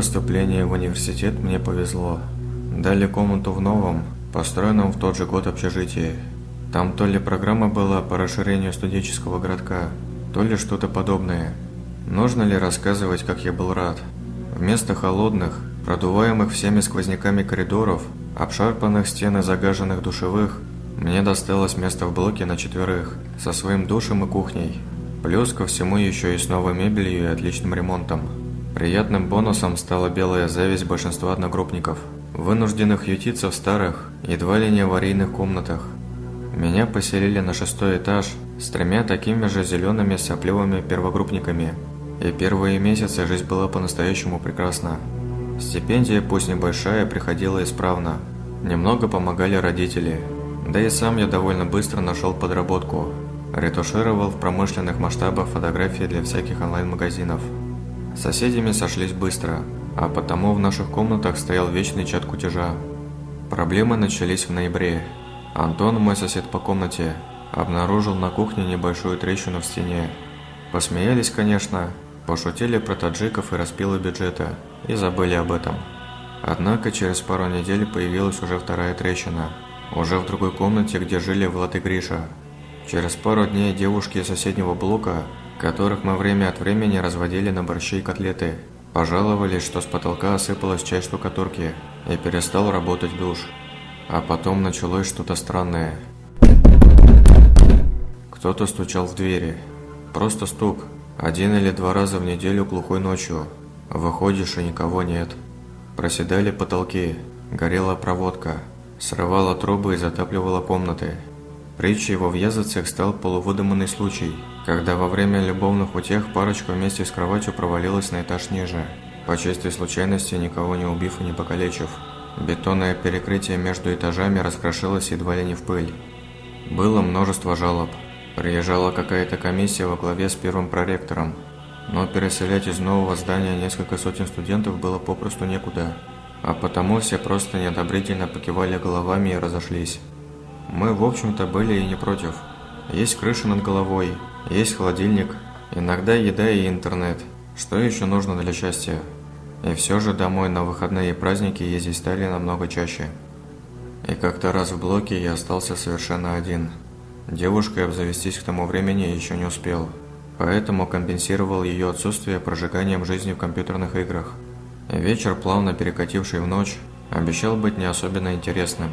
поступлении в университет мне повезло. Дали комнату в новом, построенном в тот же год общежитии. Там то ли программа была по расширению студенческого городка, то ли что-то подобное. Нужно ли рассказывать, как я был рад? Вместо холодных, продуваемых всеми сквозняками коридоров, обшарпанных стен и загаженных душевых, мне досталось место в блоке на 4, со своим душем и кухней. Плюс ко всему еще и с новой мебелью и отличным ремонтом. Приятным бонусом стала белая зависть большинства одногруппников, вынужденных ютиться в старых, едва ли не аварийных комнатах. Меня поселили на 6-й этаж с 3 такими же зелеными сопливыми первогруппниками, и первые месяцы жизнь была по-настоящему прекрасна. Стипендия, пусть небольшая, приходила исправно. Немного помогали родители, да и сам я довольно быстро нашел подработку. Ретушировал в промышленных масштабах фотографии для всяких онлайн-магазинов. С соседями сошлись быстро, а потому в наших комнатах стоял вечный чат кутежа. Проблемы начались в ноябре. Антон, мой сосед по комнате, обнаружил на кухне небольшую трещину в стене. Посмеялись, конечно, пошутили про таджиков и распилы бюджета, и забыли об этом. Однако через пару недель появилась уже вторая трещина, уже в другой комнате, где жили Влад и Гриша. Через пару дней девушки из соседнего блока, которых мы время от времени разводили на борщи и котлеты, пожаловались, что с потолка осыпалась часть штукатурки и перестал работать душ. А потом началось что-то странное. Кто-то стучал в двери. Просто стук. 1 или 2 раза в неделю глухой ночью. Выходишь, и никого нет. Проседали потолки, горела проводка, срывала трубы и затапливала комнаты. Притчей во Вьязовцах стал полувыдуманный случай, когда во время любовных утех парочка вместе с кроватью провалилась на этаж ниже, по чистой случайности никого не убив и не покалечив. Бетонное перекрытие между этажами раскрошилось едва ли не в пыль. Было множество жалоб. Приезжала какая-то комиссия во главе с первым проректором, но переселять из нового здания несколько сотен студентов было попросту некуда, а потому все просто неодобрительно покивали головами и разошлись. Мы, в общем-то, были и не против. Есть крыша над головой, есть холодильник, иногда еда и интернет. Что еще нужно для счастья? И все же домой на выходные и праздники ездить стали намного чаще. И как-то раз в блоке я остался совершенно один. Девушкой обзавестись к тому времени еще не успел, поэтому компенсировал ее отсутствие прожиганием жизни в компьютерных играх. И вечер, плавно перекативший в ночь, обещал быть не особенно интересным.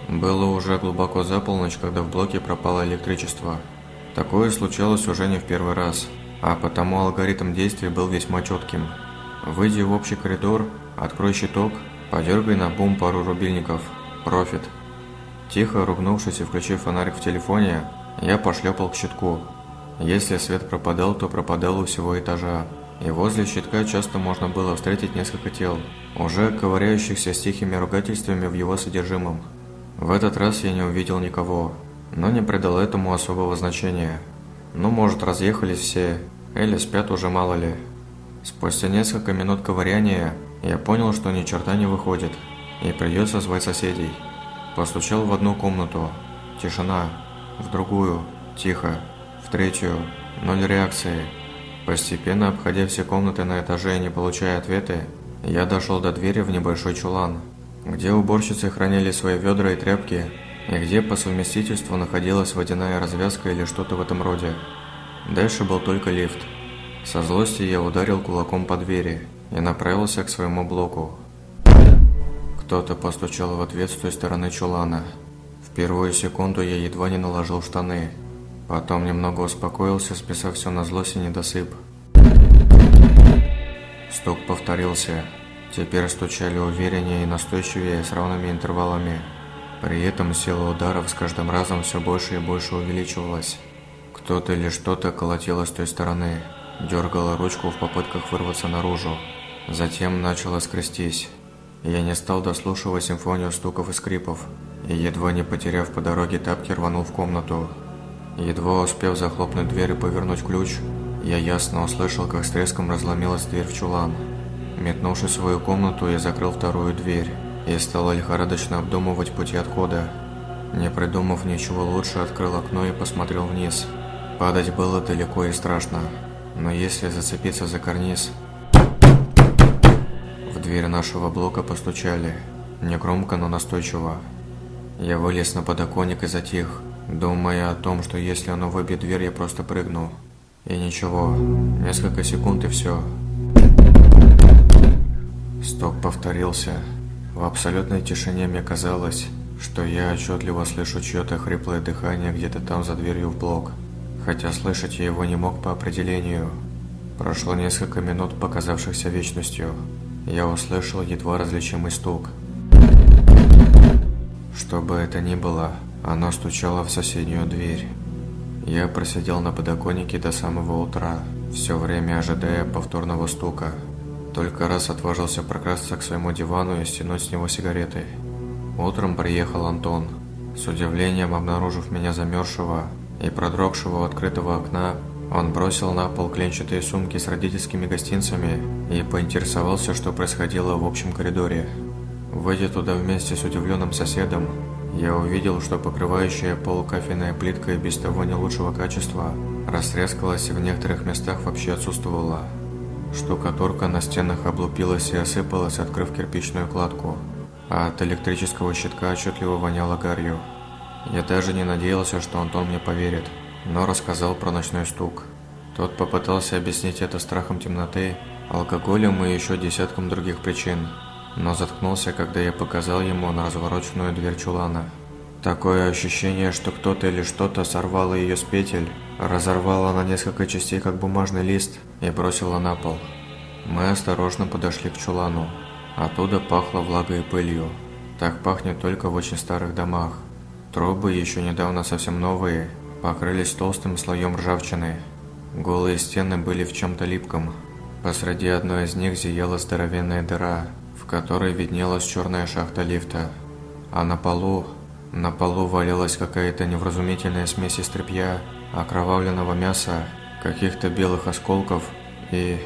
Было уже глубоко за полночь, когда в блоке пропало электричество. Такое случалось уже не в первый раз, а потому алгоритм действий был весьма четким. Выйди в общий коридор, открой щиток, подергай на бум пару рубильников. Профит. Тихо ругнувшись и включив фонарик в телефоне, я пошлепал к щитку. Если свет пропадал, то пропадал у всего этажа, и возле щитка часто можно было встретить несколько тел, уже ковыряющихся с тихими ругательствами в его содержимом. В этот раз я не увидел никого, но не придал этому особого значения. Ну, может, разъехались все, или спят уже, мало ли. Спустя несколько минут ковыряния я понял, что ни черта не выходит, и придется звать соседей. Постучал в одну комнату. Тишина. В другую. Тихо. В третью. 0 реакции. Постепенно, обходя все комнаты на этаже и не получая ответы, я дошел до двери в небольшой чулан, где уборщицы хранили свои ведра и тряпки, и где по совместительству находилась водяная развязка или что-то в этом роде. Дальше был только лифт. Со злости я ударил кулаком по двери и направился к своему блоку. Кто-то постучал в ответ с той стороны чулана. В первую секунду я едва не наложил штаны. Потом немного успокоился, списав все на злость и недосып. Стук повторился. Теперь стучали увереннее и настойчивее с равными интервалами. При этом сила ударов с каждым разом все больше и больше увеличивалась. Кто-то или что-то колотило с той стороны, дергало ручку в попытках вырваться наружу. Затем начало скрестись. Я не стал дослушивать симфонию стуков и скрипов, и, едва не потеряв по дороге тапки, рванул в комнату. Едва успев захлопнуть дверь и повернуть ключ, я ясно услышал, как с треском разломилась дверь в чулан. Метнувшись в свою комнату, я закрыл вторую дверь и стал лихорадочно обдумывать пути отхода. Не придумав ничего лучше, открыл окно и посмотрел вниз. Падать было далеко и страшно, но если зацепиться за карниз... дверь нашего блока постучали. Негромко, но настойчиво. Я вылез на подоконник и затих, думая о том, что если оно выбьет дверь, я просто прыгну. И ничего, несколько секунд и все. Стук повторился. В абсолютной тишине мне казалось, что я отчетливо слышу чье-то хриплое дыхание где-то там за дверью в блок, хотя слышать я его не мог по определению. Прошло несколько минут, показавшихся вечностью. Я услышал едва различимый стук. Что бы это ни было, оно стучало в соседнюю дверь. Я просидел на подоконнике до самого утра, все время ожидая повторного стука. Только раз отважился прокрасться к своему дивану и стянуть с него сигареты. Утром приехал Антон. С удивлением обнаружив меня замерзшего и продрогшего у открытого окна, он бросил на пол клетчатые сумки с родительскими гостинцами и поинтересовался, что происходило в общем коридоре. Выйдя туда вместе с удивленным соседом, я увидел, что покрывающая пол кафельная плитка и без того не лучшего качества растрескалась и в некоторых местах вообще отсутствовала. Штукатурка на стенах облупилась и осыпалась, открыв кирпичную кладку, а от электрического щитка отчетливо воняло гарью. Я даже не надеялся, что Антон мне поверит, но рассказал про ночной стук. Тот попытался объяснить это страхом темноты, алкоголем и еще десятком других причин, но заткнулся, когда я показал ему на развороченную дверь чулана. Такое ощущение, что кто-то или что-то сорвало ее с петель, разорвало на несколько частей, как бумажный лист, и бросило на пол. Мы осторожно подошли к чулану. Оттуда пахло влагой и пылью. Так пахнет только в очень старых домах. Трубы, еще недавно совсем новые, покрылись толстым слоем ржавчины. Голые стены были в чем-то липком. Посреди одной из них зияла здоровенная дыра, в которой виднелась черная шахта лифта. А на полу валялась какая-то невразумительная смесь из тряпья, окровавленного мяса, каких-то белых осколков и,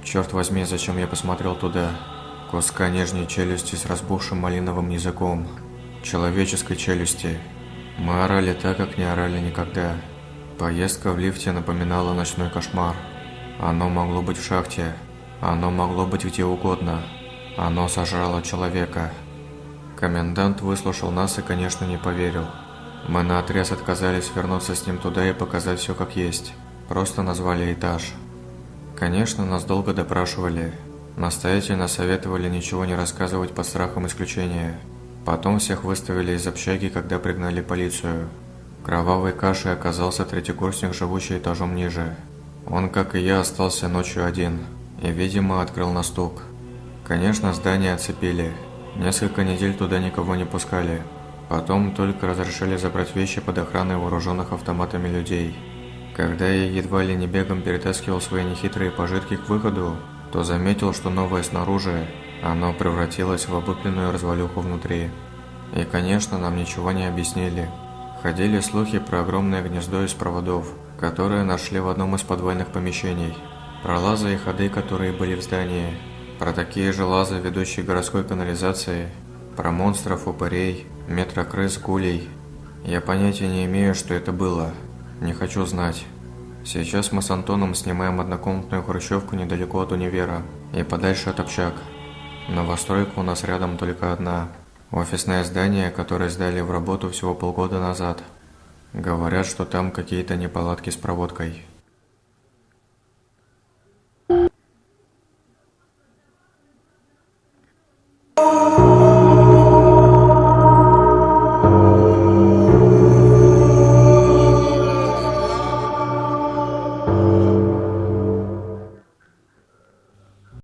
черт возьми, зачем я посмотрел туда, куска нижней челюсти с разбухшим малиновым языком, человеческой челюсти. Мы орали так, как не орали никогда. Поездка в лифте напоминала ночной кошмар. Оно могло быть в шахте, оно могло быть где угодно, оно сожрало человека. Комендант выслушал нас и, конечно, не поверил. Мы наотрез отказались вернуться с ним туда и показать все как есть. Просто назвали этаж. Конечно, нас долго допрашивали. Настоятельно советовали ничего не рассказывать под страхом исключения. Потом всех выставили из общаги, когда пригнали полицию. Кровавой кашей оказался третьекурсник, живущий этажом ниже. Он, как и я, остался ночью один и, видимо, открыл на стук. Конечно, здание оцепили. Несколько недель туда никого не пускали. Потом только разрешили забрать вещи под охраной вооруженных автоматами людей. Когда я едва ли не бегом перетаскивал свои нехитрые пожитки к выходу, то заметил, что новое снаружи, оно превратилось в облупленную развалюху внутри. И, конечно, нам ничего не объяснили. Ходили слухи про огромное гнездо из проводов, которые нашли в одном из подвальных помещений, про лазы и ходы, которые были в здании, про такие же лазы, ведущие к городской канализации, про монстров, упырей, метрокрыс, гулей. Я понятия не имею, что это было. Не хочу знать. Сейчас мы с Антоном снимаем однокомнатную хрущевку недалеко от универа и подальше от общак. Новостройка у нас рядом только одна. Офисное здание, которое сдали в работу всего полгода назад. Говорят, что там какие-то неполадки с проводкой.